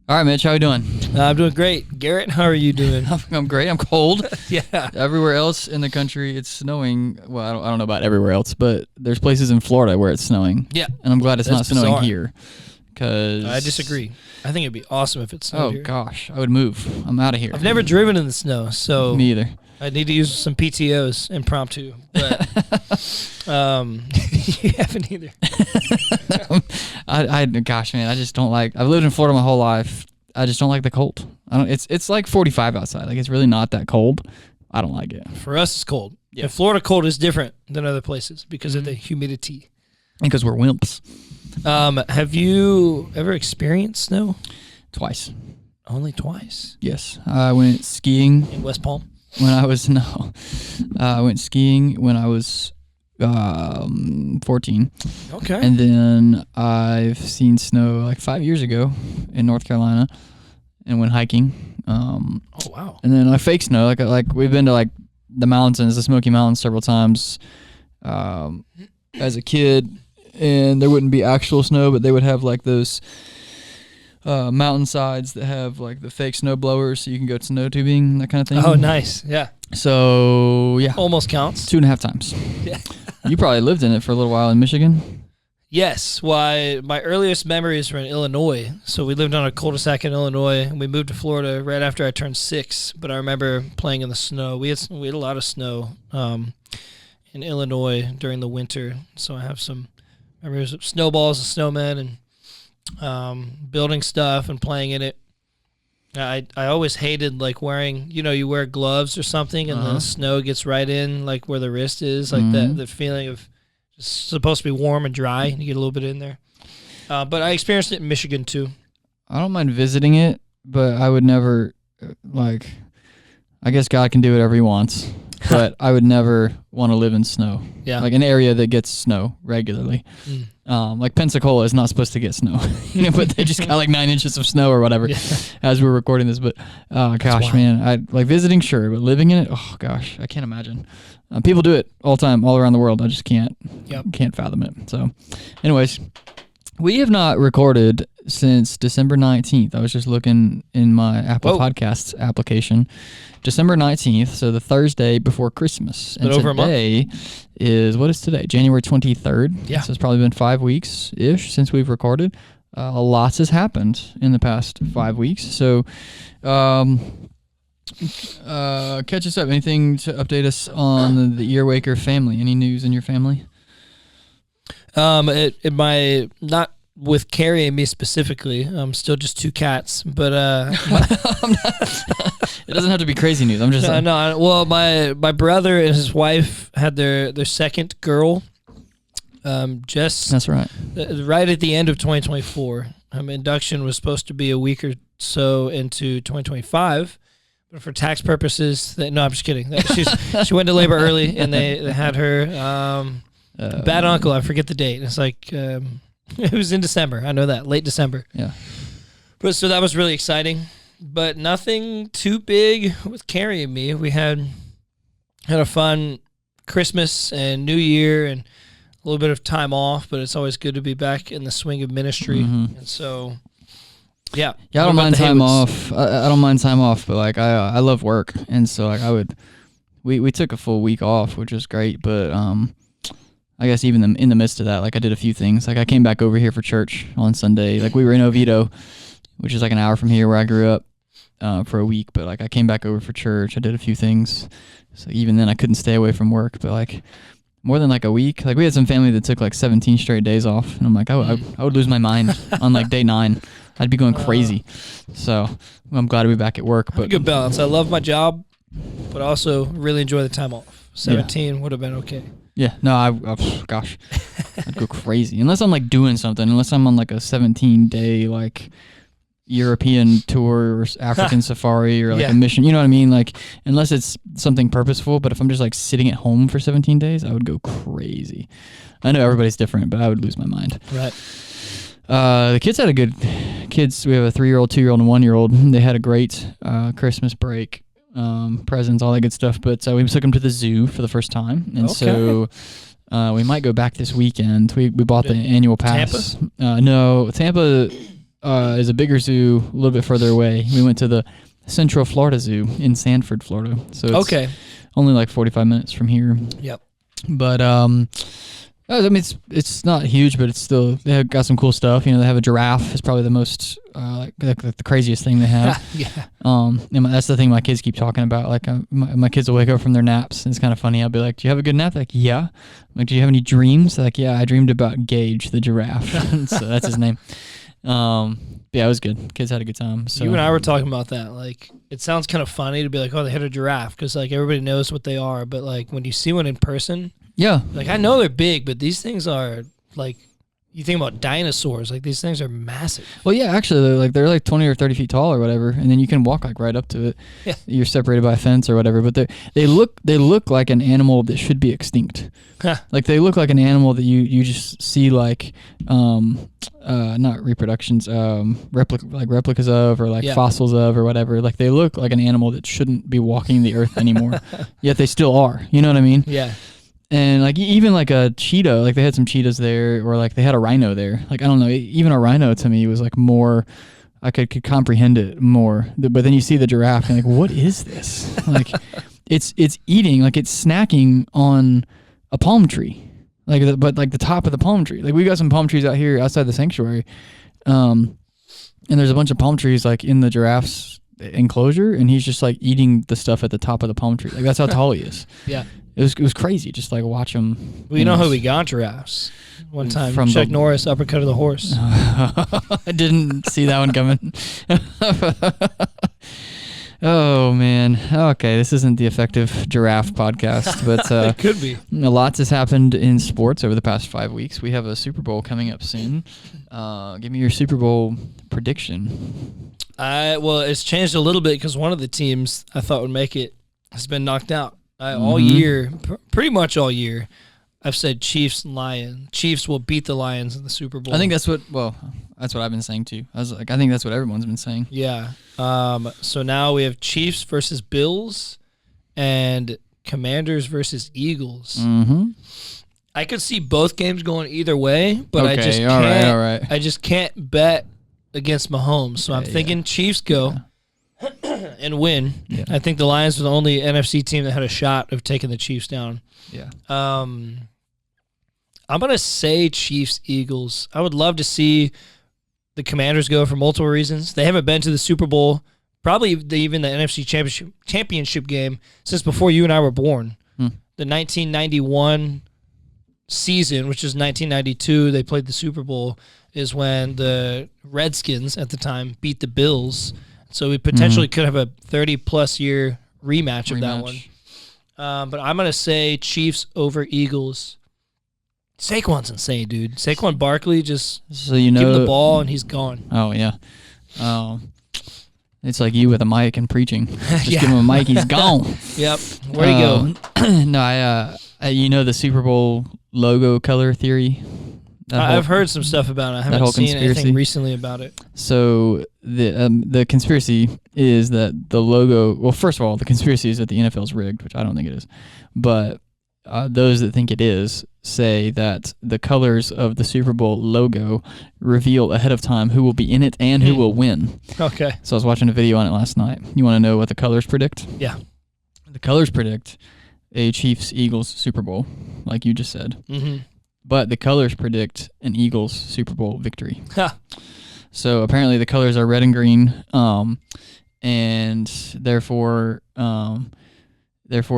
All right, Mitch, how you doing? I'm doing great. Garrett, how are you doing? I'm great. I'm cold. Yeah. Everywhere else in the country, it's snowing. Well, I don't know about everywhere else, but there's places in Florida where it's snowing. Yeah. And I'm glad it's not snowing bizarre. here. Cause I disagree. I think it'd be awesome if it snowed here. Gosh, I would move. I'm out of here. I've never driven in the snow, so Me either. I need to use some PTOs impromptu. But you haven't either. Gosh, man, I just don't like. I've lived in Florida my whole life. I just don't like the cold. It's like 45 outside. Like it's really not that cold. I don't like it. For us, it's cold. Yeah. And Florida cold is different than other places because of the humidity. Because we're wimps. Have you ever experienced snow? Twice. Only twice. Yes, I went skiing In West Palm? when I was I went skiing when I was 14. Okay. And then I've seen snow like 5 years ago in North Carolina and went hiking. Oh, wow. And then I fake snow. Like we've been to like the mountains, the Smoky Mountains several times as a kid, and there wouldn't be actual snow, but they would have like those mountainsides that have like the fake snow blowers so you can go snow tubing, that kind of thing. Oh, nice. Yeah. So, yeah. Almost counts. 2.5 times. Yeah. You probably lived in it for a little while in Michigan. Yes. Well, my earliest memories were in Illinois. So we lived on a cul-de-sac in Illinois, and we moved to Florida right after I turned 6. But I remember playing in the snow. We had a lot of snow in Illinois during the winter. So I have some memories of snowballs and snowmen and building stuff and playing in it. I always hated like wearing, you wear gloves or something and the snow gets right in like where the wrist is, like the feeling of it's supposed to be warm and dry and you get a little bit in there. But I experienced it in Michigan too. I don't mind visiting it, but I would never, I guess God can do whatever he wants, but I would never want to live in snow. Yeah. Like an area that gets snow regularly. Like Pensacola is not supposed to get snow, but they just got like 9 inches of snow or whatever as we're recording this. But gosh, man, I like visiting, sure, but living in it, oh gosh, I can't imagine. People do it all the time, all around the world. I just can't fathom it. So, anyways, we have not recorded since December 19th. I was just looking in my Apple Podcasts application. December 19th, so the Thursday before Christmas. And over a month. Today is, what is today? January 23rd. Yeah. So it's probably been 5 weeks-ish since we've recorded. Lots has happened in the past 5 weeks. So catch us up. Anything to update us on the Earwaker family? Any news in your family? Not with Carrie and me specifically. Still just 2 cats, but it doesn't have to be crazy news. I'm just no. Well, my brother and his wife had their second girl. That's right. Right at the end of 2024. Induction was supposed to be a week or so into 2025. But for tax purposes, no, I'm just kidding. She went to labor early, and they had her bad uncle. I forget the date. It's like it was in December. I know that, late December. Yeah. But so that was really exciting, but nothing too big with Carrie and me. We had a fun Christmas and New Year and a little bit of time off, but it's always good to be back in the swing of ministry. And so, yeah. Yeah, I don't mind time off. I don't mind time off, but like I love work, and so like we took a full week off, which was great. But I guess even in the midst of that, like I did a few things. Like I came back over here for church on Sunday. Like we were in Oviedo, which is like an hour from here where I grew up, for a week. But like I came back over for church. I did a few things. So even then I couldn't stay away from work. But like more than like a week, like we had some family that took like 17 straight days off, and I'm like, I would lose my mind on like day 9. I'd be going crazy. So I'm glad to be back at work. But good balance. I love my job, but also really enjoy the time off. 17 would have been okay. Yeah, no, gosh, I'd go crazy. Unless I'm like doing something, unless I'm on like a 17-day like European tour or African safari or like a mission, you know what I mean? Like, unless it's something purposeful, but if I'm just like sitting at home for 17 days, I would go crazy. I know everybody's different, but I would lose my mind. Right. The kids had a good, we have a 3-year-old, 2-year-old, and 1-year-old. They had a great Christmas break. Presents, all that good stuff. But we took them to the zoo for the first time, and so we might go back this weekend. We bought the annual pass. Tampa? No, Tampa is a bigger zoo a little bit further away. We went to the Central Florida Zoo in Sanford, Florida. So it's Okay. only like 45 minutes from here. Yep. But I mean, it's not huge, but it's still, they have got some cool stuff. You know, they have a giraffe. It's probably the most like the craziest thing they have. Yeah. And that's the thing my kids keep talking about. Like my kids will wake up from their naps, and it's kind of funny. I'll be like, "Do you have a good nap?" They're like, "Yeah." I'm like, "Do you have any dreams?" They're like, "Yeah, I dreamed about Gage the giraffe." So that's his name. Yeah, it was good. Kids had a good time. So You and I were talking about that. Like, it sounds kind of funny to be like, "Oh, they hit a giraffe," because like everybody knows what they are. But like when you see one in person, yeah, like I know they're big, but these things are like, you think about dinosaurs. Like these things are massive. well, yeah, actually, they're like 20 or 30 feet tall or whatever, and then you can walk like right up to it. Yeah. You're separated by a fence or whatever, but they look like an animal that should be extinct. Like they look like an animal that you just see like not reproductions, replicas of, or like fossils of, or whatever. Like they look like an animal that shouldn't be walking the earth anymore, yet they still are. You know what I mean? Yeah. And like even like a cheetah, like they had some cheetahs there, or like they had a rhino there. Like I don't know, even a rhino to me was like more, I could comprehend it more. But then you see the giraffe and like, what is this? Like it's eating, like it's snacking on a palm tree, but like the top of the palm tree. Like we got some palm trees out here outside the sanctuary, and there's a bunch of palm trees like in the giraffe's enclosure, and he's just like eating the stuff at the top of the palm tree. Like that's how tall he is. Yeah. It was crazy, just like watch him. Well, you know how we got giraffes? One time, From Chuck Norris uppercut of the horse. I didn't see that one coming. Oh man. Okay, this isn't the Effective Giraffe podcast, but It could be. lots has happened in sports over the past 5 weeks. We have a Super Bowl coming up soon. Give me your Super Bowl prediction. Well, it's changed a little bit because one of the teams I thought would make it has been knocked out. All year, pretty much all year, I've said Chiefs and Lions. Chiefs will beat the Lions in the Super Bowl. I think that's what I've been saying too. I think that's what everyone's been saying. Yeah. So now we have Chiefs versus Bills and Commanders versus Eagles. Mm-hmm. I could see both games going either way, but Okay, I just all can't. right, all right. I just can't bet against Mahomes. So I'm Okay, thinking Chiefs go. And win. Yeah. I think the Lions were the only NFC team that had a shot of taking the Chiefs down. Yeah. I'm going to say Chiefs Eagles. I would love to see the Commanders go for multiple reasons. They haven't been to the Super Bowl, probably even the NFC championship game since before you and I were born. The 1991 season, which is 1992, they played the Super Bowl, is when the Redskins at the time beat the Bills. So we potentially could have a 30-plus year rematch of that one. But I'm going to say Chiefs over Eagles. Saquon's insane, dude. Saquon Barkley just So you know give him the ball and he's gone. Oh yeah. It's like you with a mic and preaching. Just Yeah. give him a mic, he's gone. Yep. Where'd he go? No, you know the Super Bowl logo color theory. I've heard some stuff about it. I haven't seen anything recently about it. So the conspiracy is that the logo. Well, first of all, the conspiracy is that the NFL is rigged, which I don't think it is. But those that think it is say that the colors of the Super Bowl logo reveal ahead of time who will be in it and who will win. Okay. So I was watching a video on it last night. You want to know what the colors predict? Yeah. The colors predict a Chiefs-Eagles Super Bowl, like you just said. Mm-hmm. But the colors predict an Eagles Super Bowl victory. Ha. So apparently the colors are red and green, and therefore,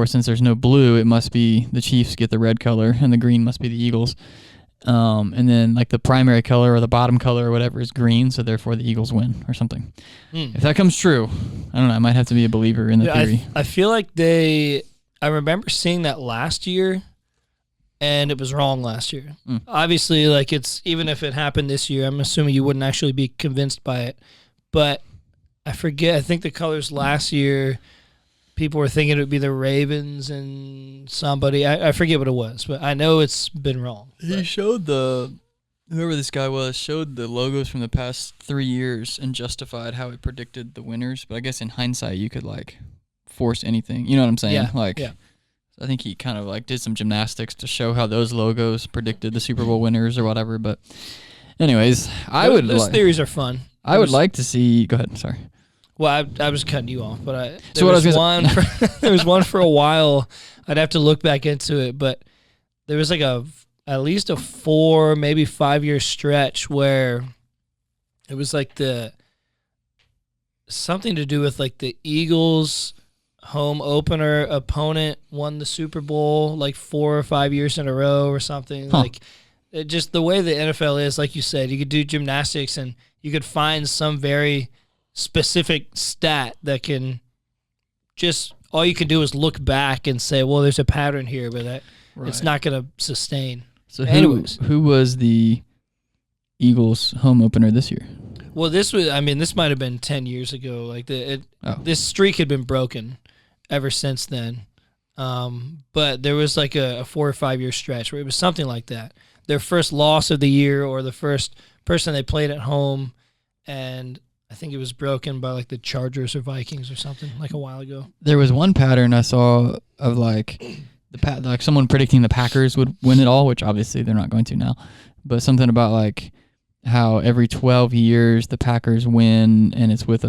since there's no blue, it must be the Chiefs get the red color, and the green must be the Eagles. And then like the primary color or the bottom color or whatever is green, so therefore the Eagles win or something. If that comes true, I don't know. I might have to be a believer in the theory. I feel like I remember seeing that last year, and it was wrong last year. Obviously, like even if it happened this year, I'm assuming you wouldn't actually be convinced by it. But I forget. I think the colors last year, people were thinking it would be the Ravens and somebody. I forget what it was, but I know it's been wrong. He showed whoever this guy was, showed the logos from the past 3 years and justified how it predicted the winners. But I guess in hindsight, you could like force anything. You know what I'm saying? Yeah. I think he kind of like did some gymnastics to show how those logos predicted the Super Bowl winners or whatever. But anyways, Those theories are fun. I would like to see. Go ahead. Sorry. Well, I was cutting you off, but So what I was one. There was one for a while. I'd have to look back into it, but there was like at least a 4, maybe 5 year stretch where it was like something to do with like the Eagles home opener opponent won the Super Bowl like 4 or 5 years in a row or something. Like just the way the NFL is, like you said, you could do gymnastics and you could find some very specific stat that can just, all you can do is look back and say, well, there's a pattern here, but it's not going to sustain. So who was the Eagles home opener this year? Well, this might have been 10 years ago. Like this streak had been broken ever since then. But there was like a 4 or 5 year stretch where it was something like that. Their first loss of the year or the first person they played at home, and I think it was broken by like the Chargers or Vikings or something like a while ago. There was one pattern I saw of like like someone predicting the Packers would win it all, which obviously they're not going to now, but something about like how every 12 years the Packers win, and it's with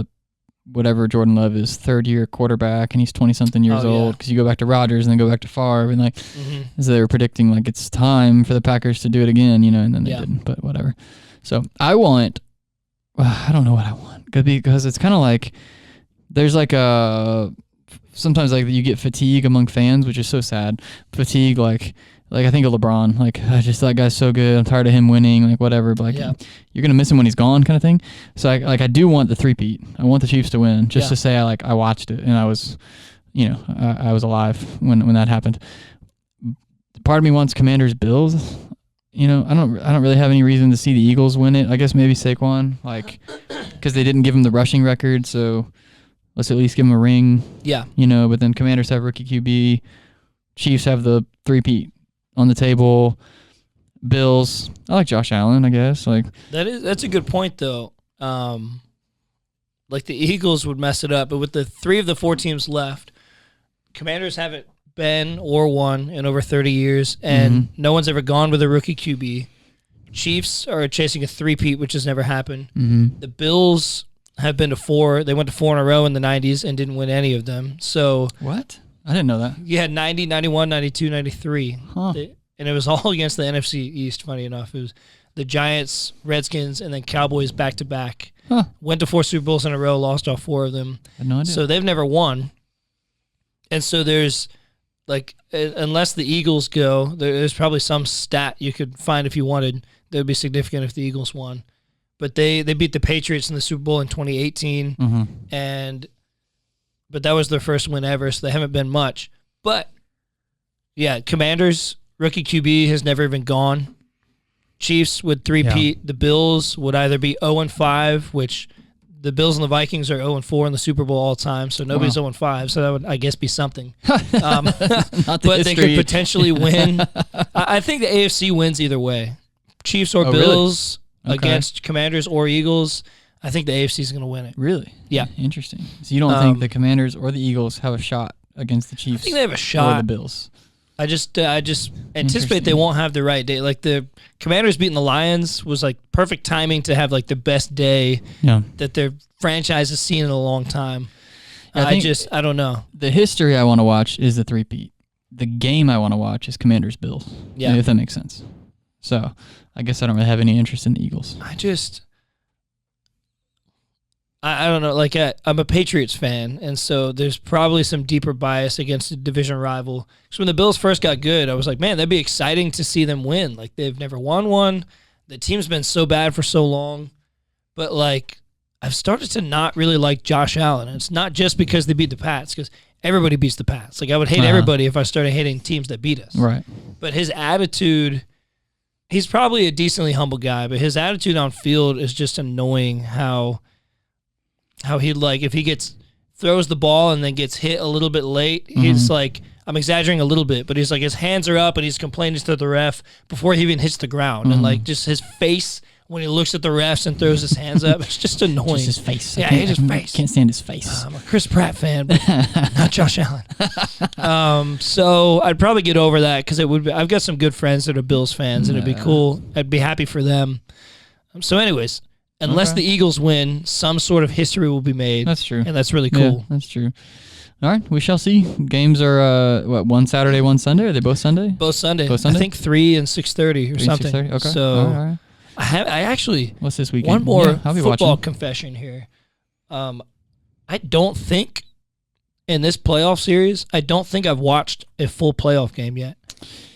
whatever Jordan Love is, third-year quarterback, and he's 20-something years old, because you go back to Rodgers and then go back to Favre, and like, so they were predicting like it's time for the Packers to do it again, and then they didn't, but whatever. So I don't know what I want, because it's kind of like there's like sometimes like you get fatigue among fans, which is so sad. Fatigue, like I think of LeBron, like that guy's so good, I'm tired of him winning, like whatever, but like you're gonna miss him when he's gone, kind of thing. So I do want the three-peat. I want the Chiefs to win, just to say I watched it and I was, I was alive when that happened. Part of me wants Commanders Bills. I don't really have any reason to see the Eagles win it. I guess maybe Saquon, because they didn't give him the rushing record, so let's at least give him a ring. Yeah. But then Commanders have rookie QB, Chiefs have the three-peat on the table. Bills, I like Josh Allen, I guess. That's a good point though. Like the Eagles would mess it up, but with the 3 of the 4 teams left, Commanders haven't been or won in over 30 years, and no one's ever gone with a rookie QB. Chiefs are chasing a three-peat, which has never happened. The Bills have been to 4. They went to 4 in a row in the 90s and didn't win any of them. So what? I didn't know that. You had 90, 91, 92, 93. And it was all against the NFC East, funny enough. It was the Giants, Redskins, and then Cowboys back-to-back. Went to 4 Super Bowls in a row, lost all 4 of them. I had no idea. So they've never won. And so there's, unless the Eagles go, there's probably some stat you could find if you wanted that would be significant if the Eagles won. But they beat the Patriots in the Super Bowl in 2018, but that was their first win ever, so they haven't been much. But, yeah, Commanders, rookie QB has never even gone. Chiefs would three-peat. Yeah. The Bills would either be 0-5, which the Bills and the Vikings are 0-4 in the Super Bowl all time, so nobody's 0-5, so that would, I guess, be something. But they could potentially win. I think the AFC wins either way. Chiefs or Bills against Commanders or Eagles. I think the AFC is going to win it. Really? Yeah. Interesting. So you don't think the Commanders or the Eagles have a shot against the Chiefs? I think they have a shot. Or the Bills? I just anticipate they won't have the right day. Like the Commanders beating the Lions was like perfect timing to have like the best day that their franchise has seen in a long time. I don't know. The history I want to watch is the three-peat. The game I want to watch is Commanders Bills. Yeah, if that makes sense. So I guess I don't really have any interest in the Eagles. I don't know. Like I'm a Patriots fan, and so there's probably some deeper bias against a division rival. So when the Bills first got good, I was like, man, that'd be exciting to see them win. Like they've never won one. The team's been so bad for so long, but like I've started to not really like Josh Allen. And it's not just because they beat the Pats, because everybody beats the Pats. Like I would hate everybody if I started hating teams that beat us. Right. But his attitude, he's probably a decently humble guy, but his attitude on field is just annoying. How he if he throws the ball and then gets hit a little bit late, he's like, I'm exaggerating a little bit, but he's like his hands are up and he's complaining to the ref before he even hits the ground, and like just his face when he looks at the refs and throws his hands up, it's just annoying. Just his face. Yeah, his face. Can't stand his face. I'm a Chris Pratt fan, but not Josh Allen. So I'd probably get over that because it would be, I've got some good friends that are Bills fans, and it'd be cool. I'd be happy for them. So anyways, Unless the Eagles win, some sort of history will be made. That's true. And that's really cool. Yeah, that's true. All right, we shall see. Games are one Saturday, one Sunday. Are they both Sunday? Both Sunday. Both Sunday? I think 3 and 6:30 or 3 and something. 6:30? Okay. So all right. I actually What's this weekend? one more I'll be football watching. confession here. I don't think in this playoff series, I don't think I've watched a full playoff game yet.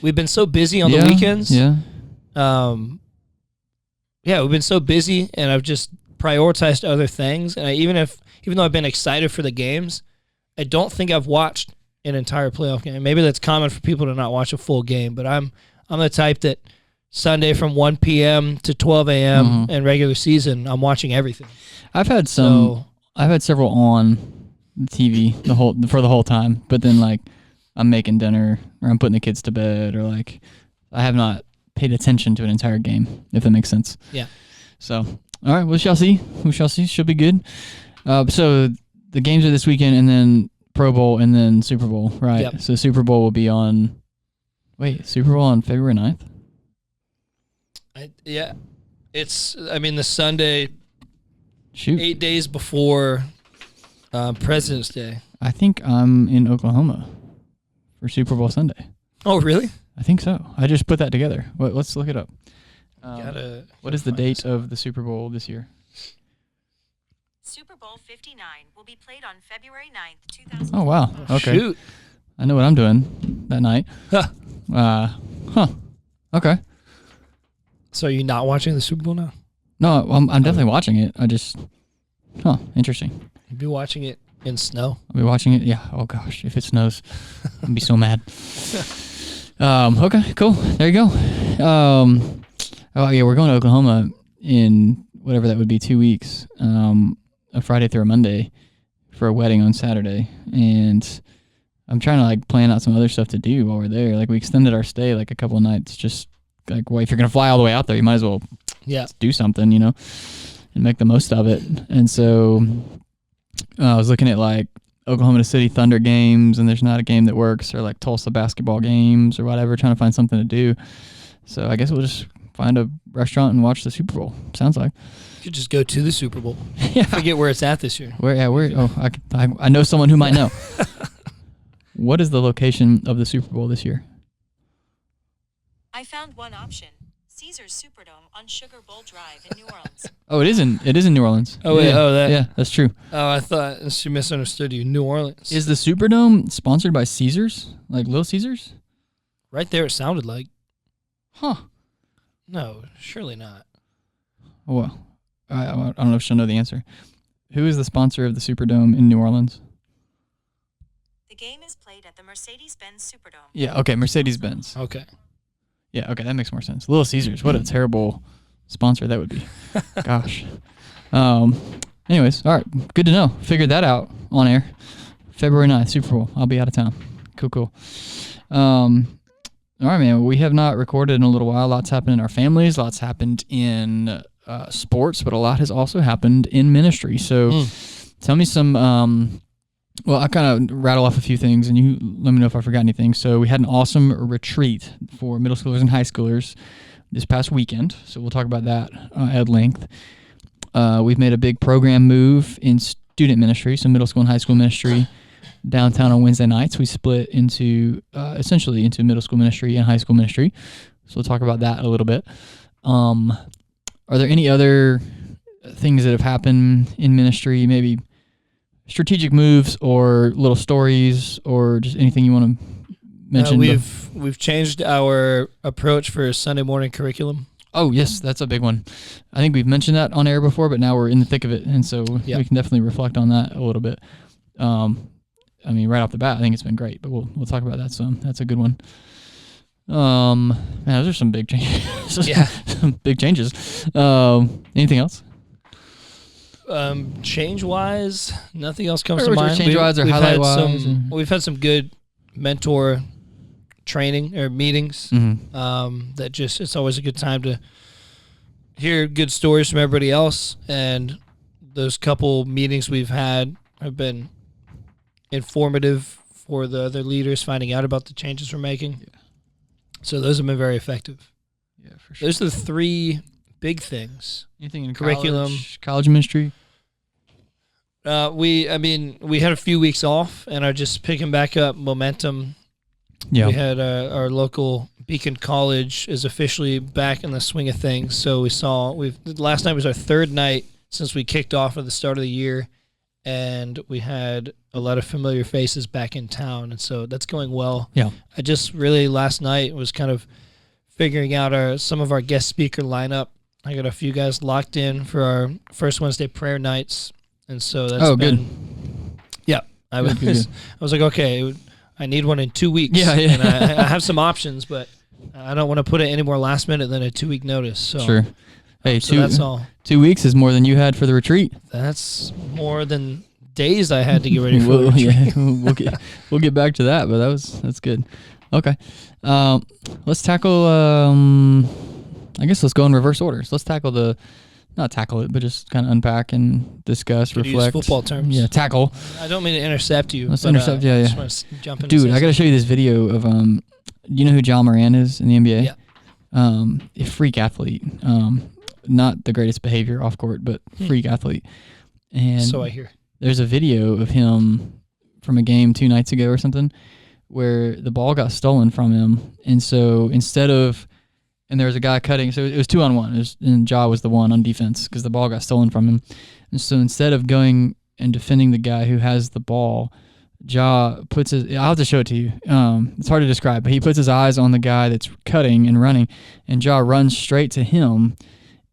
We've been so busy on the weekends. Yeah. We've been so busy, and I've just prioritized other things. And even though I've been excited for the games, I don't think I've watched an entire playoff game. Maybe that's common for people to not watch a full game, but I'm the type that Sunday from 1 p.m. to 12 a.m. in regular season, I'm watching everything. I've had several on TV for the whole time, but then like I'm making dinner or I'm putting the kids to bed or like I have not paid attention to an entire game, if that makes sense. Yeah. So, all right, we shall see. We shall see. Should be good. So the games are this weekend, and then Pro Bowl, and then Super Bowl, right? Yep. So Super Bowl will be on. Wait, Super Bowl on February 9th? It's the Sunday. Shoot. 8 days before President's Day. I think I'm in Oklahoma for Super Bowl Sunday. Oh, really? I think so. I just put that together. Let's look it up. What is the date of the Super Bowl this year? Super Bowl 59 will be played on February 9th, 2000. Oh, wow. Okay. Shoot. I know what I'm doing that night. Okay. So are you not watching the Super Bowl now? No, I'm definitely watching it. Interesting. You'll be watching it in snow. I'll be watching it. Yeah. Oh gosh, if it snows, I'll be so mad. Okay, cool. There you go. Oh yeah, we're going to Oklahoma in whatever that would be 2 weeks. A Friday through a Monday for a wedding on Saturday, and I'm trying to like plan out some other stuff to do while we're there. Like we extended our stay like a couple of nights. Just like, well, if you're gonna fly all the way out there, you might as well do something, and make the most of it. And so I was looking at like Oklahoma City Thunder games, and there's not a game that works, or like Tulsa basketball games or whatever, trying to find something to do. So I guess we'll just find a restaurant and watch the Super Bowl. Sounds like. You could just go to the Super Bowl. Yeah. Forget where it's at this year. I know someone who might know. What is the location of the Super Bowl this year? I found one option. Caesars Superdome on Sugar Bowl Drive in New Orleans. Oh, it is in New Orleans. Oh, wait. Yeah. Yeah, that's true. Oh, I thought she misunderstood you. New Orleans. Is the Superdome sponsored by Caesars? Like Little Caesars? Right there it sounded like. Huh. No, surely not. Oh, well, I don't know if she'll know the answer. Who is the sponsor of the Superdome in New Orleans? The game is played at the Mercedes-Benz Superdome. Yeah, okay, Mercedes-Benz. Okay. Yeah, okay, that makes more sense. Little Caesars, what a terrible sponsor that would be. Gosh. Anyways, all right, good to know. Figured that out on air. February 9th, Super Bowl. I'll be out of town. Cool. All right, man. We have not recorded in a little while. Lots happened in our families. Lots happened in sports, but a lot has also happened in ministry. So tell me some, well, I kind of rattle off a few things, and you let me know if I forgot anything. So we had an awesome retreat for middle schoolers and high schoolers this past weekend. So we'll talk about that at length. We've made a big program move in student ministry, so middle school and high school ministry. Downtown on Wednesday nights, we split into essentially into middle school ministry and high school ministry. So we'll talk about that a little bit. Are there any other things that have happened in ministry, maybe strategic moves or little stories or just anything you want to mention? We've changed our approach for Sunday morning curriculum. Oh, yes, that's a big one. I think we've mentioned that on air before, but now we're in the thick of it, and so we can definitely reflect on that a little bit. I mean, right off the bat, I think it's been great, but we'll talk about that some. That's a good one. Man, those are some big changes. Yeah. Some big changes. Anything else? Change-wise, nothing else comes to mind. Change-wise or highlight-wise? We've had some good mentor training or meetings. That just, it's always a good time to hear good stories from everybody else. And those couple meetings we've had have been informative for the other leaders, finding out about the changes we're making. Yeah. So those have been very effective. Yeah, for sure. Those are the three big things. Anything in Curriculum. college ministry? We had a few weeks off and are just picking back up momentum. Yeah. We had our local Beacon College is officially back in the swing of things. So last night was our third night since we kicked off at the start of the year, and we had a lot of familiar faces back in town, and so that's going well. Yeah. I just really last night was kind of figuring out some of our guest speaker lineup. I got a few guys locked in for our first Wednesday prayer nights, and so that's good. Yeah, I was like, okay, I need one in 2 weeks. Yeah. And I have some options, but I don't want to put it any more last minute than a 2 week notice. So sure. Hey, so that's all. 2 weeks is more than you had for the retreat. That's more than days I had to get ready for the retreat. Yeah, we'll get back to that, but that's good. Okay. Let's tackle I guess let's go in reverse order. So let's not tackle it, but just kind of unpack and discuss, Could reflect. use football terms. Yeah, tackle. I don't mean to intercept you. Let's intercept. Yeah. Just want to jump in. Dude, I got to show you this video of you know who John Moran is in the NBA? Yeah. A freak athlete. Not the greatest behavior off court, but freak athlete. And So I hear. there's a video of him from a game 2 nights ago or something where the ball got stolen from him. And so and there was a guy cutting. So it was 2-on-1. And Ja was the one on defense because the ball got stolen from him. And so instead of going and defending the guy who has the ball, Ja puts I'll have to show it to you. It's hard to describe, but he puts his eyes on the guy that's cutting and running, and Ja runs straight to him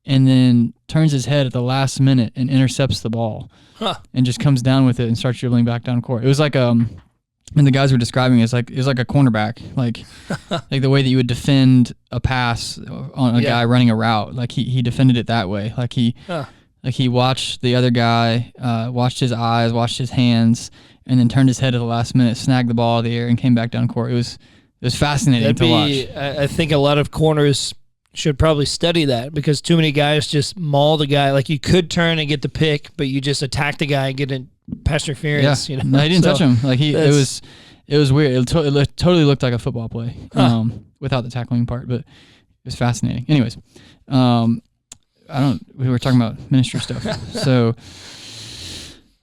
and then turns his head at the last minute and intercepts the ball and just comes down with it and starts dribbling back down court. It was like and the guys were describing it was like a cornerback, like the way that you would defend a pass on a guy running a route. Like he defended it that way. Like he watched the other guy, watched his eyes, watched his hands, and then turned his head at the last minute, snagged the ball out of the air, and came back down court. It was fascinating to watch. I think a lot of corners should probably study that because too many guys just maul the guy. Like you could turn and get the pick, but you just attack the guy and get in pass interference. Yeah, you know? No, he didn't touch him. Like it was weird. It totally looked like a football play without the tackling part, but it was fascinating. Anyways, we were talking about ministry stuff. So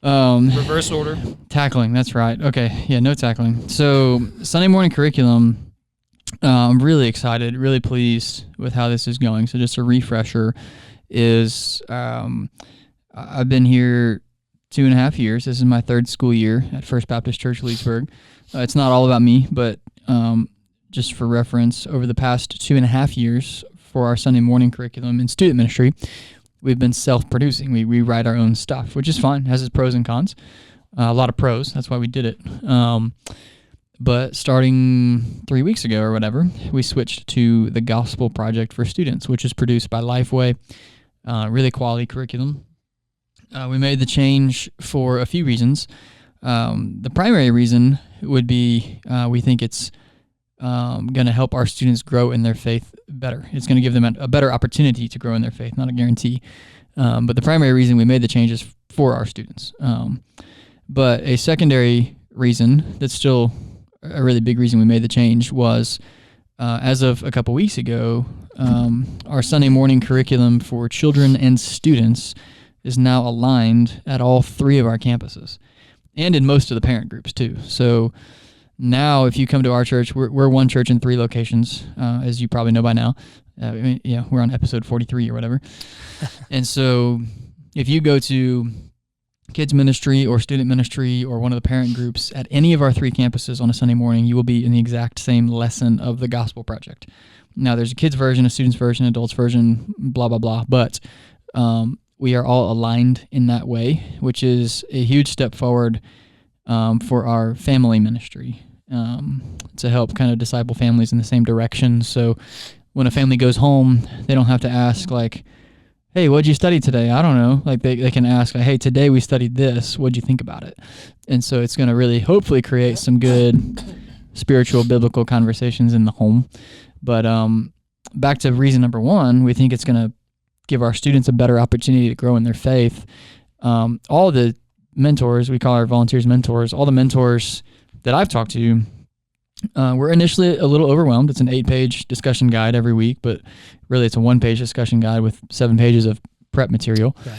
reverse order. Tackling, that's right. Okay, yeah, no tackling. So Sunday morning curriculum, I'm really excited, really pleased with how this is going. So just a refresher is I've been here 2.5 years. This is my 3rd school year at First Baptist Church, Leesburg. It's not all about me, but just for reference, over the past 2.5 years for our Sunday morning curriculum in student ministry, we've been self-producing. We write our own stuff, which is fine, has its pros and cons. A lot of pros, that's why we did it. But starting 3 weeks ago or whatever, we switched to the Gospel Project for Students, which is produced by Lifeway, really quality curriculum. We made the change for a few reasons. The primary reason would be we think it's going to help our students grow in their faith better. It's going to give them a better opportunity to grow in their faith, not a guarantee. But the primary reason we made the change is for our students. But a secondary reason that's still a really big reason we made the change was as of a couple weeks ago, our Sunday morning curriculum for children and students is now aligned at all 3 of our campuses and in most of the parent groups too. So now if you come to our church, we're one church in 3 locations, as you probably know by now. We're on episode 43 or whatever. And so if you go to kids ministry or student ministry or one of the parent groups at any of our 3 campuses on a Sunday morning, you will be in the exact same lesson of the Gospel Project. Now there's a kids version, a students version, adults version, blah, blah, blah. But we are all aligned in that way, which is a huge step forward for our family ministry to help kind of disciple families in the same direction. So when a family goes home, they don't have to ask like, hey, what'd you study today? I don't know. Like they can ask, like, hey, today we studied this. What'd you think about it? And so it's going to really hopefully create some good spiritual, biblical conversations in the home. But back to reason number 1, we think it's going to give our students a better opportunity to grow in their faith. All the mentors, we call our volunteers mentors, all the mentors that I've talked to We're initially a little overwhelmed. It's an 8-page discussion guide every week, but really it's a 1-page discussion guide with 7 pages of prep material. Right.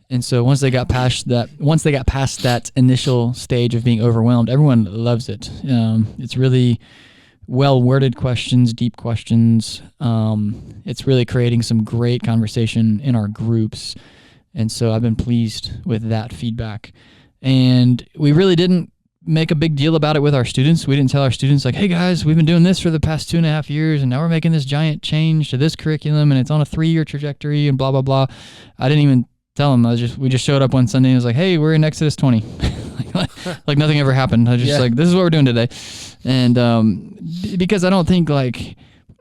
And so once they got past that initial stage of being overwhelmed, everyone loves it. It's really well-worded questions, deep questions. It's really creating some great conversation in our groups. And so I've been pleased with that feedback. And we really didn't make a big deal about it with our students. We didn't tell our students like, hey guys, we've been doing this for the past 2.5 years and now we're making this giant change to this curriculum and it's on a 3-year trajectory and blah, blah, blah. I didn't even tell them. We just showed up one Sunday and it was like, hey, we're in Exodus 20. like nothing ever happened. I was just like, this is what we're doing today. And because I don't think like,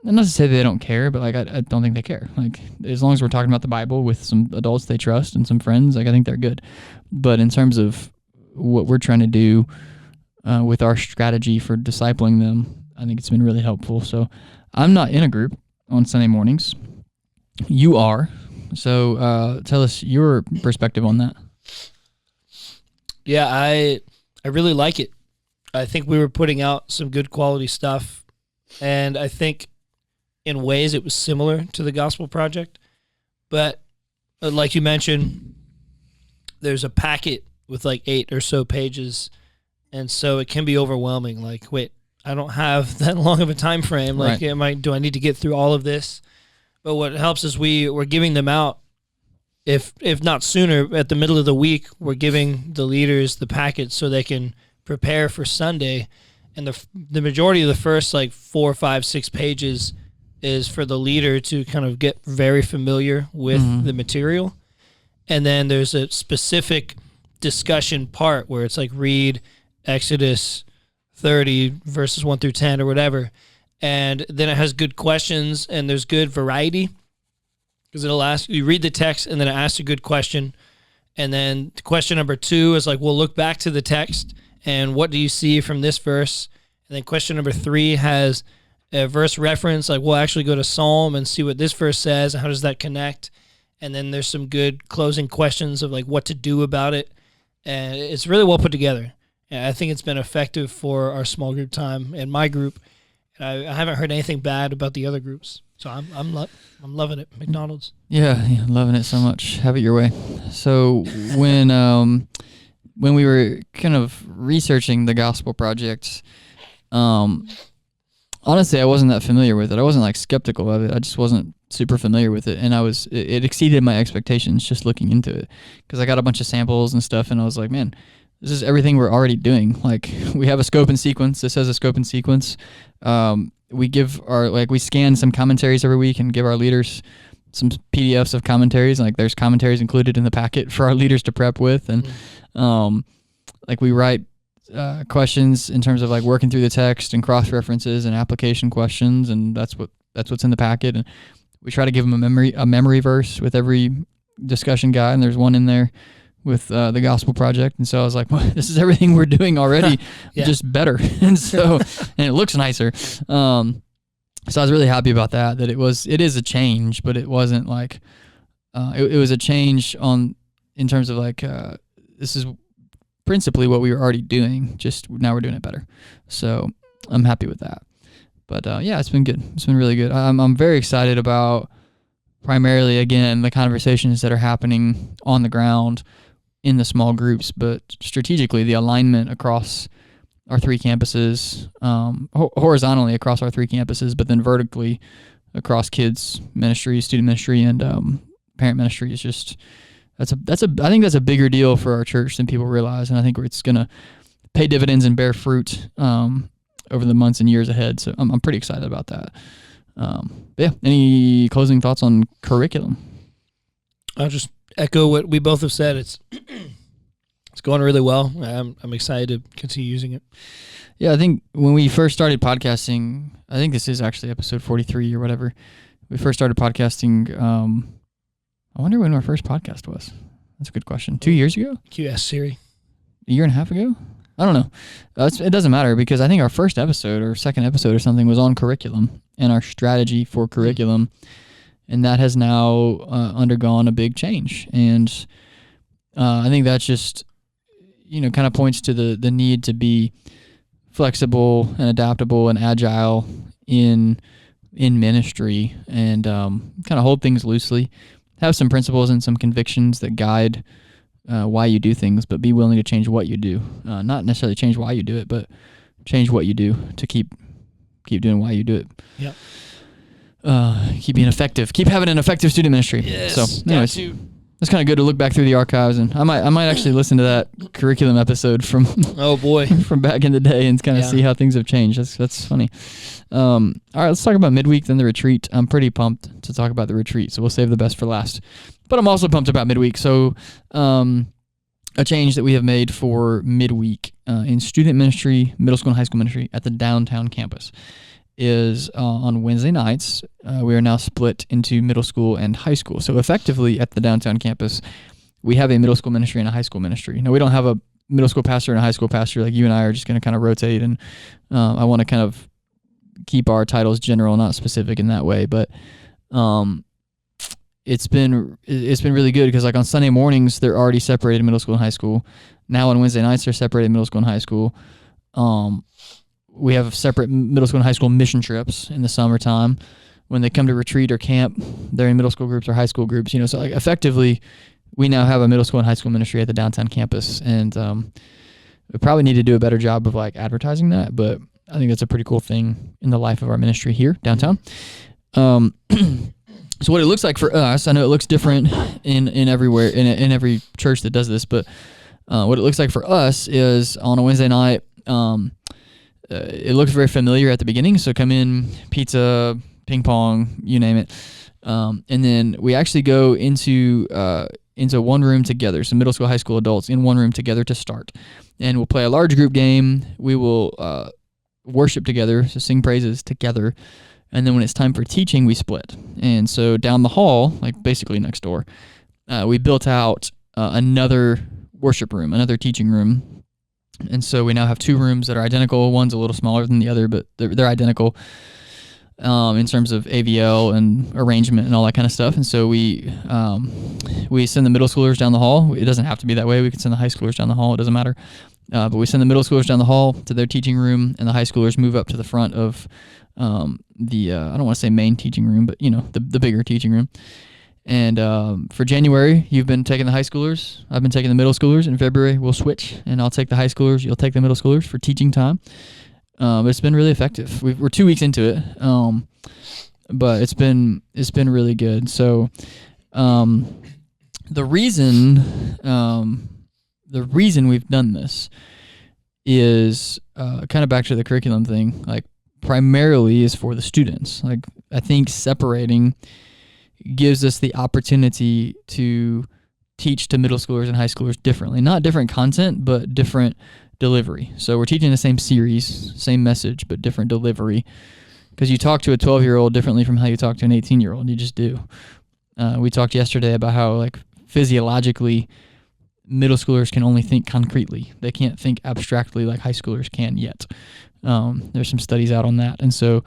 not to say they don't care, but like I don't think they care. Like as long as we're talking about the Bible with some adults they trust and some friends, like I think they're good. But in terms of what we're trying to do with our strategy for discipling them, I think it's been really helpful. So I'm not in a group on Sunday mornings. You are. So tell us your perspective on that. Yeah, I really like it. I think we were putting out some good quality stuff, and I think in ways it was similar to the Gospel Project, but like you mentioned, there's a packet with like 8 or so pages, and so it can be overwhelming. Like, wait, I don't have that long of a time frame. Like, right. Do I need to get through all of this? But what helps is we're giving them out, if not sooner, at the middle of the week, we're giving the leaders the packet so they can prepare for Sunday. And the majority of the first like 4, 5, 6 pages is for the leader to kind of get very familiar with the material. And then there's a specific discussion part where it's like read Exodus 30 verses 1 through 10 or whatever. And then it has good questions and there's good variety because it'll ask you read the text and then it asks a good question. And then question number 2 is like, we'll look back to the text and what do you see from this verse? And then question number 3 has a verse reference, like we'll actually go to Psalm and see what this verse says and how does that connect. And then there's some good closing questions of like what to do about it. And it's really well put together. And I think it's been effective for our small group time and my group. And I haven't heard anything bad about the other groups. So I'm loving it. McDonald's. Yeah, loving it so much. Have it your way. So when we were kind of researching the Gospel Project, honestly, I wasn't that familiar with it. I wasn't like skeptical of it. I just wasn't super familiar with it, and it exceeded my expectations just looking into it because I got a bunch of samples and stuff, and I was like, man, this is everything we're already doing. Like we have a scope and sequence. This has a scope and sequence. We scan some commentaries every week and give our leaders some PDFs of commentaries. Like there's commentaries included in the packet for our leaders to prep with, and we write questions in terms of like working through the text and cross references and application questions, and that's what's in the packet. And we try to give them a memory verse with every discussion guide, and there's one in there with the Gospel Project. And so I was like, well, this is everything we're doing already, just better. And it looks nicer. So I was really happy about that it is a change, but it wasn't like, it was a change in terms of like, this is principally what we were already doing, just now we're doing it better. So I'm happy with that. But it's been good. It's been really good. I'm very excited about primarily, again, the conversations that are happening on the ground in the small groups, but strategically the alignment across our 3 campuses, horizontally across our 3 campuses, but then vertically across kids ministry, student ministry, and parent ministry is just, I think that's a bigger deal for our church than people realize, and I think it's going to pay dividends and bear fruit over the months and years ahead. So I'm pretty excited about that. Any closing thoughts on curriculum? I'll just echo what we both have said. It's going really well. I'm excited to continue using it. Yeah, I think when we first started podcasting, I think this is actually episode 43 or whatever. We first started podcasting. I wonder when our first podcast was. That's a good question. 2 years ago? QS Siri. A year and a half ago? I don't know. It doesn't matter because I think our first episode or second episode or something was on curriculum and our strategy for curriculum. And that has now undergone a big change. And I think that's just, kind of points to the need to be flexible and adaptable and agile in ministry, and kind of hold things loosely. Have some principles and some convictions that guide why you do things, but be willing to change what you do. Not necessarily change why you do it, but change what you do to keep doing why you do it. Yep. Keep being effective. Keep having an effective student ministry. Yes. So, anyways, it's kind of good to look back through the archives, and I might actually listen to that curriculum episode from Oh boy. from back in the day and kind of see how things have changed. That's funny. All right, let's talk about midweek, then the retreat. I'm pretty pumped to talk about the retreat, so we'll save the best for last. But I'm also pumped about midweek. So a change that we have made for midweek in student ministry, middle school and high school ministry at the downtown campus is on Wednesday nights. We are now split into middle school and high school. So effectively at the downtown campus, we have a middle school ministry and a high school ministry. Now, we don't have a middle school pastor and a high school pastor. Like, you and I are just going to kind of rotate, and I want to kind of keep our titles general, not specific in that way. But it's been really good because, like, on Sunday mornings, they're already separated middle school and high school. Now on Wednesday nights, they're separated middle school and high school. We have separate middle school and high school mission trips in the summertime. When they come to retreat or camp, they're in middle school groups or high school groups. So like, effectively, we now have a middle school and high school ministry at the downtown campus, and we probably need to do a better job of like advertising that. But I think that's a pretty cool thing in the life of our ministry here downtown. So what it looks like for us, I know it looks different in everywhere in every church that does this, but what it looks like for us is on a Wednesday night. It looks very familiar at the beginning. So come in, pizza, ping pong, you name it. And then we actually go into one room together. So middle school, high school adults in one room together to start. And we'll play a large group game. We will worship together, so sing praises together. And then when it's time for teaching, we split. And so down the hall, like basically next door, we built out another worship room, another teaching room. And so we now have two rooms that are identical. One's a little smaller than the other, but they're identical in terms of AVL and arrangement and all that kind of stuff. And so we send the middle schoolers down the hall. It doesn't have to be that way. We can send the high schoolers down the hall. It doesn't matter. But we send the middle schoolers down the hall to their teaching room, and the high schoolers move up to the front of the I don't want to say main teaching room, but the bigger teaching room. And for January, you've been taking the high schoolers. I've been taking the middle schoolers. In February, we'll switch, and I'll take the high schoolers. You'll take the middle schoolers for teaching time. But it's been really effective. We're 2 weeks into it, but it's been really good. So the reason we've done this is kind of back to the curriculum thing. Like, primarily is for the students. Like, I think separating gives us the opportunity to teach to middle schoolers and high schoolers differently. Not different content, but different delivery. So we're teaching the same series, same message, but different delivery. Because you talk to a 12-year-old differently from how you talk to an 18-year-old. You just do. We talked yesterday about how, like, physiologically, middle schoolers can only think concretely. They can't think abstractly like high schoolers can yet. There's some studies out on that. And so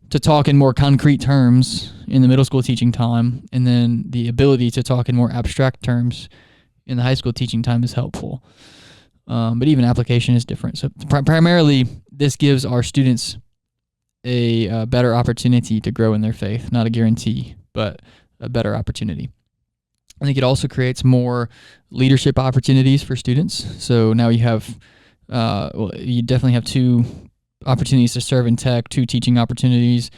to talk in more concrete terms in the middle school teaching time, and then the ability to talk in more abstract terms in the high school teaching time is helpful. But even application is different. So primarily, this gives our students a better opportunity to grow in their faith. Not a guarantee, but a better opportunity. I think it also creates more leadership opportunities for students. So now you have, you definitely have 2 opportunities to serve in tech, 2 teaching opportunities.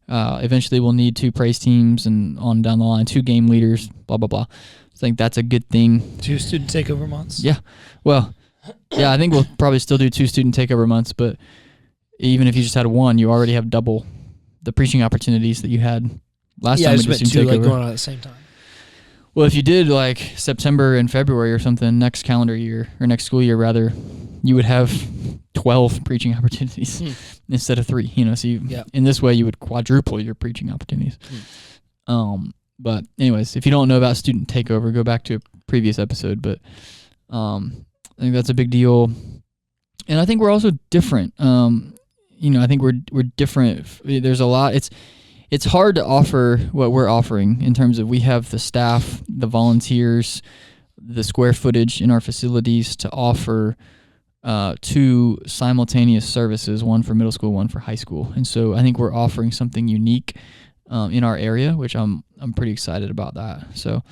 Eventually we'll need 2 praise teams, and on down the line, 2 game leaders, blah, blah, blah. I think that's a good thing. 2 student takeover months. Yeah. Well, yeah, I think we'll probably still do 2 student takeover months, but even if you just had 1, you already have double the preaching opportunities that you had last time we did student 2 takeover. like going on at the same time. Well, if you did like September and February or something, next calendar year, or next school year rather, you would have 12 preaching opportunities instead of 3. So in this way, you would quadruple your preaching opportunities. But anyways, if you don't know about student takeover, go back to a previous episode. But I think that's a big deal, and I think we're also different. I think we're different. There's a lot. It's hard to offer what we're offering in terms of we have the staff, the volunteers, the square footage in our facilities to offer two simultaneous services, one for middle school, one for high school. And so I think we're offering something unique in our area, which I'm pretty excited about that. So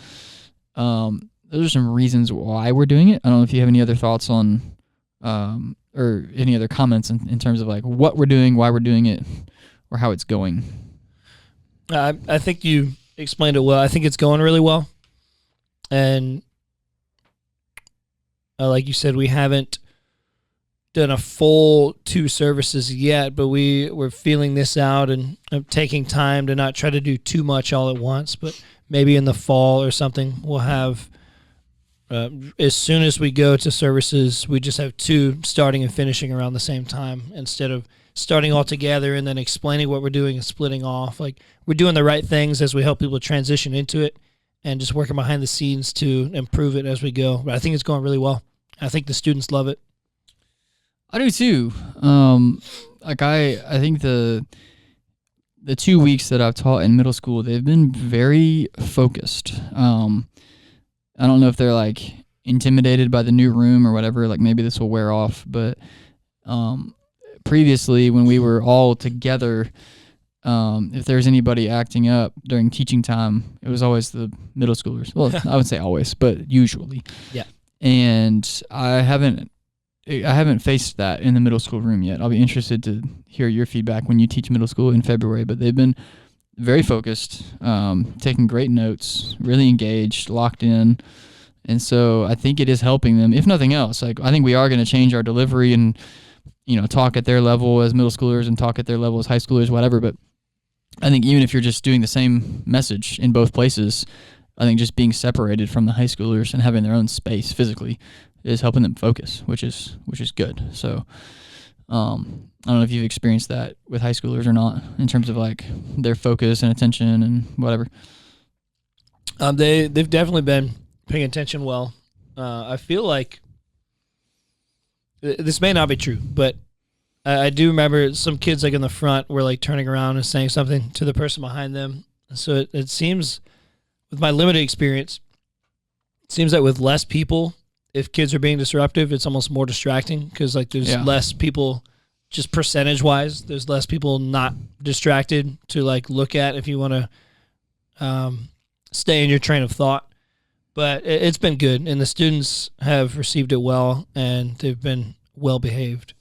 those are some reasons why we're doing it. I don't know if you have any other thoughts on or any other comments in terms of like what we're doing, why we're doing it, or how it's going. I think you explained it well. I think it's going really well. And like you said, we haven't done a full 2 services yet, but we're feeling this out and taking time to not try to do too much all at once, but maybe in the fall or something we'll have, as soon as we go to services, we just have 2 starting and finishing around the same time instead of starting all together and then explaining what we're doing and splitting off. Like, we're doing the right things as we help people transition into it and just working behind the scenes to improve it as we go. But I think it's going really well. I think the students love it. I do too. Like I think the 2 weeks that I've taught in middle school, they've been very focused. I don't know if they're like intimidated by the new room or whatever, like maybe this will wear off, but previously when we were all together, if there's anybody acting up during teaching time, it was always the middle schoolers. Well, I would say always, but usually. Yeah. And I haven't faced that in the middle school room yet. I'll be interested to hear your feedback when you teach middle school in February, but they've been very focused, taking great notes, really engaged, locked in. And so I think it is helping them, if nothing else. Like, I think we are going to change our delivery and, talk at their level as middle schoolers and talk at their level as high schoolers, whatever. But I think even if you're just doing the same message in both places, I think just being separated from the high schoolers and having their own space physically is helping them focus, which is good. So I don't know if you've experienced that with high schoolers or not in terms of like their focus and attention and whatever. They've definitely been paying attention well. I feel like this may not be true, but I do remember some kids like in the front were like turning around and saying something to the person behind them. So it seems, with my limited experience, it seems that with less people, if kids are being disruptive, it's almost more distracting because like there's less people, just percentage wise, there's less people not distracted to like look at if you want to stay in your train of thought. But it's been good, and the students have received it well, and they've been well behaved.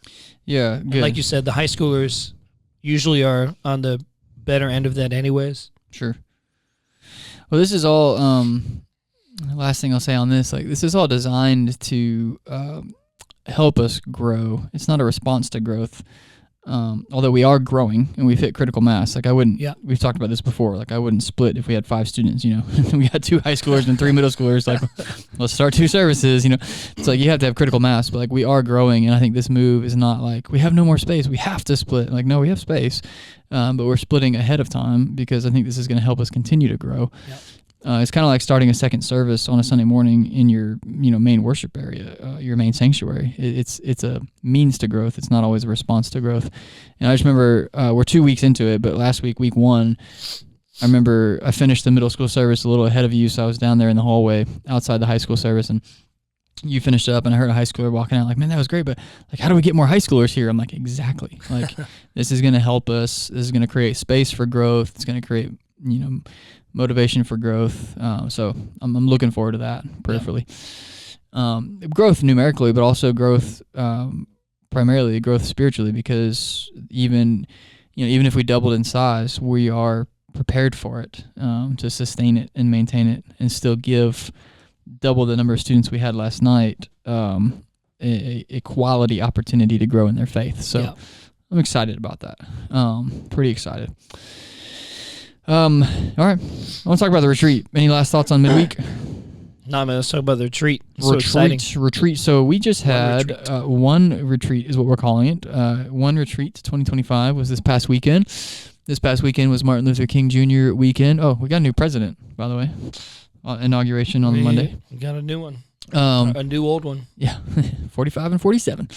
Yeah, good. And like you said, the high schoolers usually are on the better end of that anyways. Sure. Well, this is all, last thing I'll say on this, like this is all designed to help us grow. It's not a response to growth. Although we are growing and we've hit critical mass. Like I wouldn't, we've talked about this before, like I wouldn't split if we had 5 students, we had 2 high schoolers and 3 middle schoolers, like let's start 2 services, it's like you have to have critical mass, but like we are growing. And I think this move is not like we have no more space, we have to split. Like, no, we have space, but we're splitting ahead of time because I think this is going to help us continue to grow. Yep. It's kind of like starting a second service on a Sunday morning in your, main worship area, your main sanctuary. It's a means to growth. It's not always a response to growth. And I just remember we're 2 weeks into it, but last week, week 1, I remember I finished the middle school service a little ahead of you, so I was down there in the hallway outside the high school service, and you finished up, and I heard a high schooler walking out like, man, that was great, but like, how do we get more high schoolers here? I'm like, exactly. Like, this is going to help us. This is going to create space for growth. It's going to create, motivation for growth. So I'm looking forward to that prayerfully. Growth numerically, but also growth, primarily growth spiritually, because even if we doubled in size, we are prepared for it, to sustain it and maintain it and still give double the number of students we had last night, a quality opportunity to grow in their faith. So I'm excited about that. Pretty excited. All right. I want to talk about the retreat. Any last thoughts on midweek? No, man, let's talk about the retreat. It's so exciting. Retreat. So we just had one retreat is what we're calling it. One retreat 2025 was this past weekend. This past weekend was Martin Luther King Jr. weekend. Oh, we got a new president, by the way. Inauguration on Monday. We got a new one. A new old one. Yeah, 45 and 47.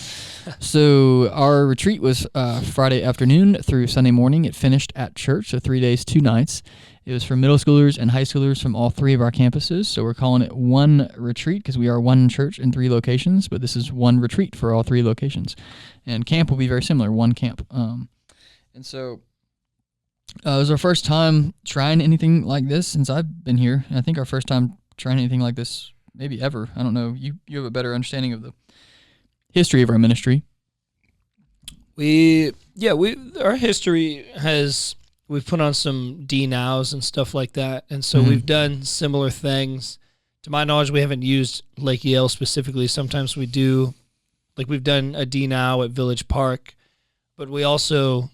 So our retreat was Friday afternoon through Sunday morning. It finished at church, so 3 days, 2 nights. It was for middle schoolers and high schoolers from all 3 of our campuses. So we're calling it ONEretreat because we are one church in 3 locations, but this is one retreat for all 3 locations. And camp will be very similar, one camp. And so it was our first time trying anything like this since I've been here. And I think our first time trying anything like this maybe ever. I don't know. You have a better understanding of the history of our ministry. Our history has, we've put on some D-Nows and stuff like that, and so we've done similar things. To my knowledge, we haven't used Lake Yale specifically. Sometimes we do, like we've done a D-Now at Village Park, but we also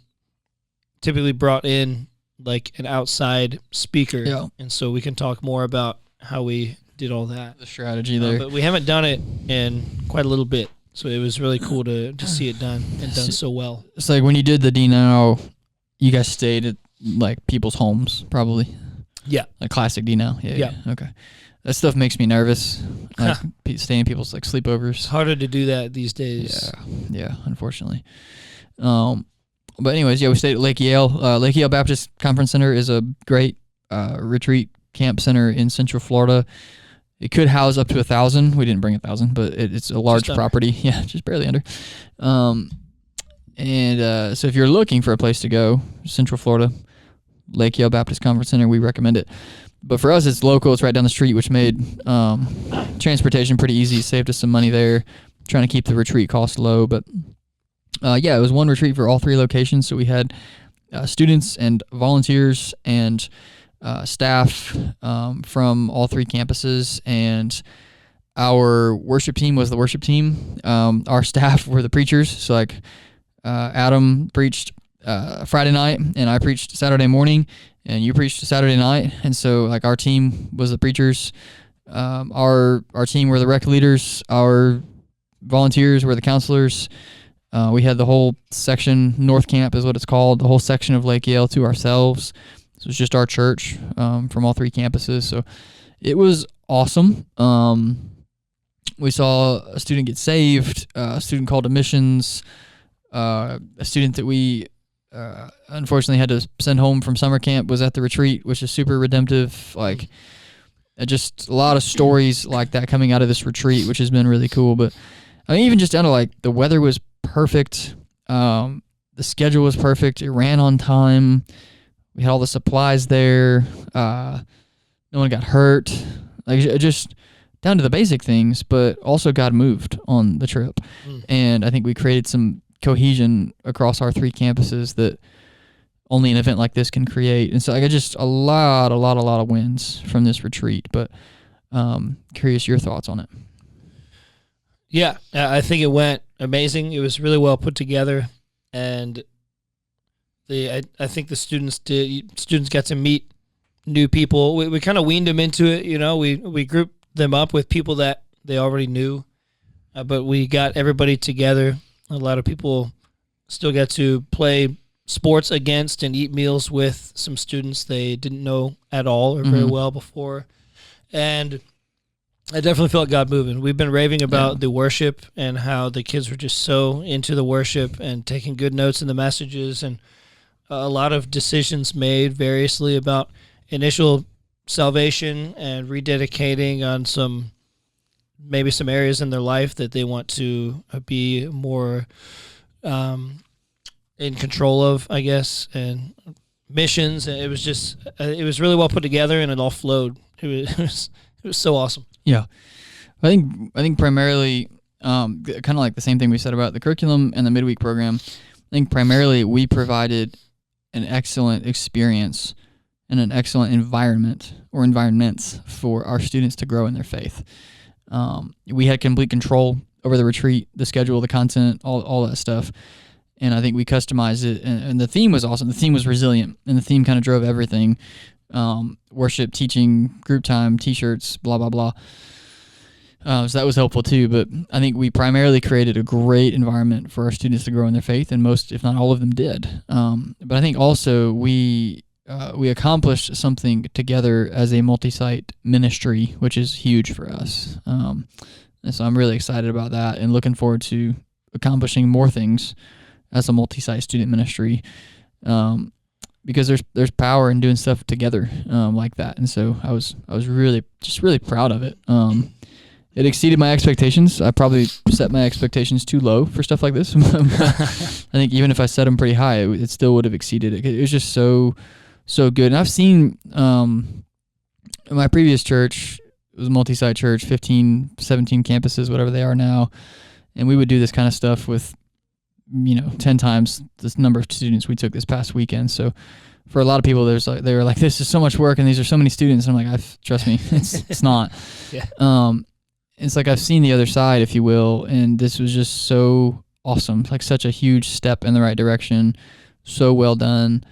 typically brought in like an outside speaker, and so we can talk more about how we did all that. The strategy there. But we haven't done it in quite a little bit. So it was really cool to see it done and done so well. It's like when you did the D-Now, you guys stayed at like people's homes, probably. Yeah. Like classic D-Now. Yeah. Okay. That stuff makes me nervous. Like staying at people's like sleepovers. It's harder to do that these days. Yeah. Unfortunately. But anyways, we stayed at Lake Yale. Lake Yale Baptist Conference Center is a great retreat camp center in Central Florida. It could house up to 1,000. We didn't bring 1,000, but it's a large property. Yeah, just barely under. So if you're looking for a place to go, Central Florida, Lake Yale Baptist Conference Center, we recommend it. But for us, it's local. It's right down the street, which made transportation pretty easy. Saved us some money there, trying to keep the retreat cost low. But it was one retreat for all 3 locations. So we had students and volunteers and staff from all 3 campuses, and our worship team was the worship team. Our staff were the preachers. So like Adam preached Friday night, and I preached Saturday morning, and you preached Saturday night. And so like our team was the preachers. Our team were the rec leaders. Our volunteers were the counselors. We had the whole section, North Camp is what it's called, the whole section of Lake Yale to ourselves. So it's just our church from all 3 campuses. So it was awesome. We saw a student get saved, a student called to missions, a student that we unfortunately had to send home from summer camp was at the retreat, which is super redemptive. Like just a lot of stories like that coming out of this retreat, which has been really cool. But I mean, even just down to like the weather was perfect. The schedule was perfect. It ran on time. We had all the supplies there. No one got hurt. Like just down to the basic things, but also God moved on the trip. And I think we created some cohesion across our 3 campuses that only an event like this can create. And so I got just a lot of wins from this retreat, but curious your thoughts on it. Yeah, I think it went amazing. It was really well put together, and I think the students got to meet new people. We kind of weaned them into it, we grouped them up with people that they already knew, but we got everybody together. A lot of people still got to play sports against and eat meals with some students they didn't know at all or very well before. And I definitely felt God moving. We've been raving about the worship and how the kids were just so into the worship and taking good notes in the messages, and a lot of decisions made variously about initial salvation and rededicating on some areas in their life that they want to be more in control of, I guess, and missions. And it was really well put together, and it all flowed. It was so awesome. Yeah, I think primarily, kind of like the same thing we said about the curriculum and the midweek program. I think primarily we provided an excellent experience and an excellent environment or environments for our students to grow in their faith. We had complete control over the retreat, the schedule, the content, all that stuff. And I think we customized it, and the theme was awesome. The theme was resilient, and the theme kind of drove everything. Worship, teaching, group time, t-shirts, blah, blah, blah. So that was helpful too, but I think we primarily created a great environment for our students to grow in their faith, and most, if not all of them, did. But I think also we accomplished something together as a multi-site ministry, which is huge for us. And so I'm really excited about that and looking forward to accomplishing more things as a multi-site student ministry. because there's power in doing stuff together like that. And so I was really proud of it. It exceeded my expectations. I probably set my expectations too low for stuff like this. I think even if I set them pretty high, it still would have exceeded it. It was just so good. And I've seen my previous church, it was a multi-site church, 15, 17 campuses, whatever they are now. And we would do this kind of stuff with, 10 times this number of students we took this past weekend. So for a lot of people, they were like, this is so much work and these are so many students. And I'm like, trust me, it's not. Yeah. It's like I've seen the other side, if you will, and this was just so awesome, like such a huge step in the right direction, so well done.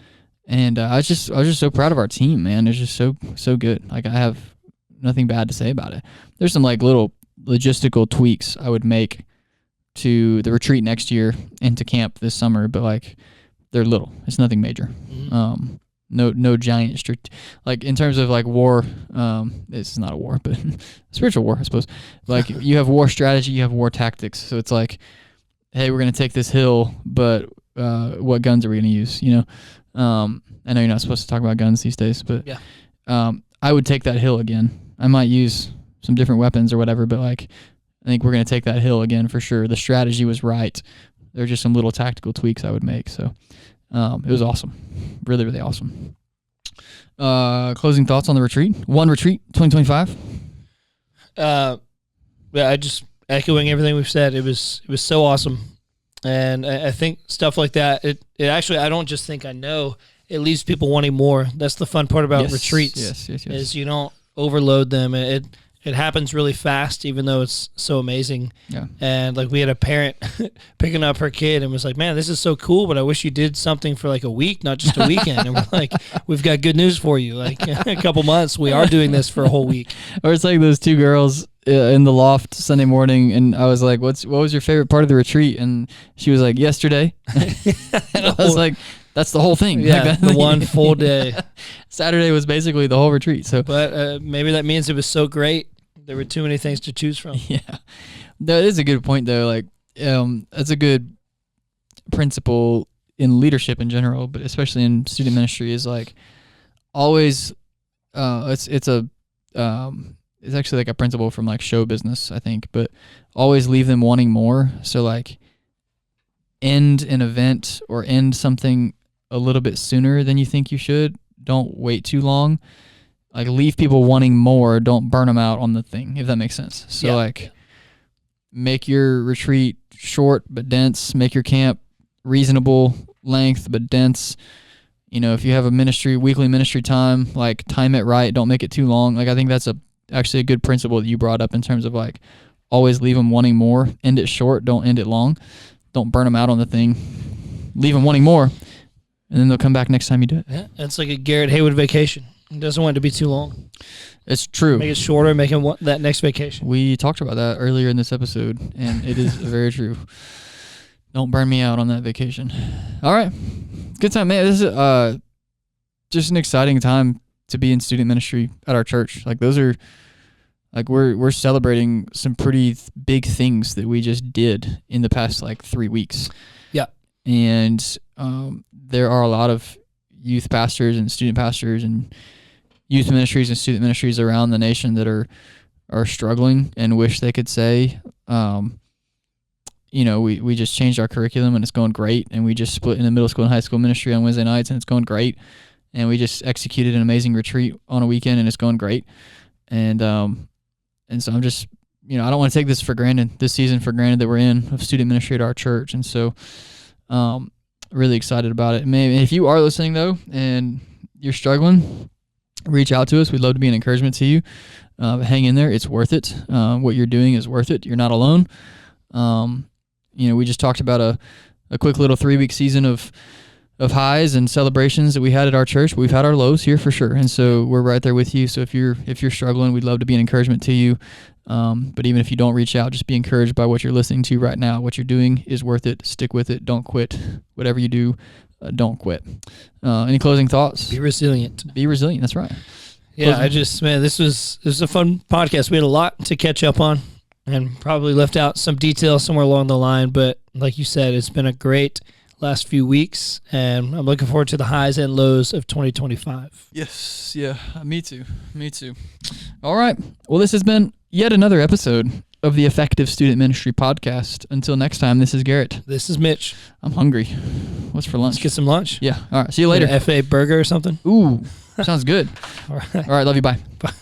And I was just so proud of our team, man. It's just so good. Like I have nothing bad to say about it. There's some like little logistical tweaks I would make to the retreat next year and to camp this summer, but like they're little. It's nothing major. Mm-hmm. No giant like in terms of like war. This is not a war, but spiritual war, I suppose. Like you have war strategy, you have war tactics. So it's like, hey, we're gonna take this hill, but what guns are we gonna use? I know you're not supposed to talk about guns these days, but yeah. I would take that hill again. I might use some different weapons or whatever, but like I think we're gonna take that hill again for sure. The strategy was right. There are just some little tactical tweaks I would make. So it was awesome. Really, really awesome. Closing thoughts on the retreat. ONEretreat 2025. Yeah, I just echoing everything we've said. It was so awesome. And I think stuff like that, it actually, I don't just think I know, it leaves people wanting more. That's the fun part about retreats. Yes. Is you don't overload them. It happens really fast, even though it's so amazing. Yeah. And like we had a parent picking up her kid and was like, man, this is so cool, but I wish you did something for like a week, not just a weekend. And we're like, we've got good news for you. Like a couple months, we are doing this for a whole week. Or it's like those two girls in the loft Sunday morning, and I was like, what was your favorite part of the retreat? And she was like, yesterday. And I was like, that's the whole thing. Yeah, like the one full day. Saturday was basically the whole retreat. So, but maybe that means it was so great. There were too many things to choose from. Yeah, that is a good point though. Like, that's a good principle in leadership in general, but especially in student ministry is like always. It's actually like a principle from like show business, I think, but always leave them wanting more. So like, end an event or end something a little bit sooner than you think you should. Don't wait too long. Like leave people wanting more. Don't burn them out on the thing, if that makes sense. So like make your retreat short but dense. Make your camp reasonable length but dense. If you have a weekly ministry time, like time it right. Don't make it too long. Like I think that's actually a good principle that you brought up in terms of like always leave them wanting more. End it short. Don't end it long. Don't burn them out on the thing. Leave them wanting more, and then they'll come back next time you do it. Yeah, it's like a Garrett Haywood vacation. He doesn't want it to be too long. It's true. Make it shorter, make him want that next vacation. We talked about that earlier in this episode, and it is very true. Don't burn me out on that vacation. All right. Good time, man. This is just an exciting time to be in student ministry at our church. Like those are like we're celebrating some pretty big things that we just did in the past like 3 weeks. Yeah. And there are a lot of youth pastors and student pastors and youth ministries and student ministries around the nation that are struggling and wish they could say, we just changed our curriculum and it's going great, and we just split into middle school and high school ministry on Wednesday nights and it's going great, and we just executed an amazing retreat on a weekend and it's going great, and so I'm just, I don't want to take this season for granted that we're in of student ministry at our church, and so really excited about it. Maybe if you are listening though and you're struggling, reach out to us. We'd love to be an encouragement to you. Hang in there. It's worth it. What you're doing is worth it. You're not alone. We just talked about a quick little 3-week season of highs and celebrations that we had at our church. We've had our lows here for sure, and so we're right there with you. So if you're struggling, we'd love to be an encouragement to you. But even if you don't reach out, just be encouraged by what you're listening to right now. What you're doing is worth it. Stick with it. Don't quit. Whatever you do, don't quit. Any closing thoughts? Be resilient. Be resilient. That's right. Yeah, this was a fun podcast. We had a lot to catch up on and probably left out some details somewhere along the line. But like you said, it's been a great last few weeks, and I'm looking forward to the highs and lows of 2025. Yes, yeah, me too. All right. Well, this has been yet another episode of the Effective Student Ministry Podcast. Until next time, this is Garrett. This is Mitch. I'm hungry. What's for lunch? Let's get some lunch. Yeah. All right. See you later. An FA burger or something. Ooh, sounds good. All right. All right. Love you. Bye. Bye.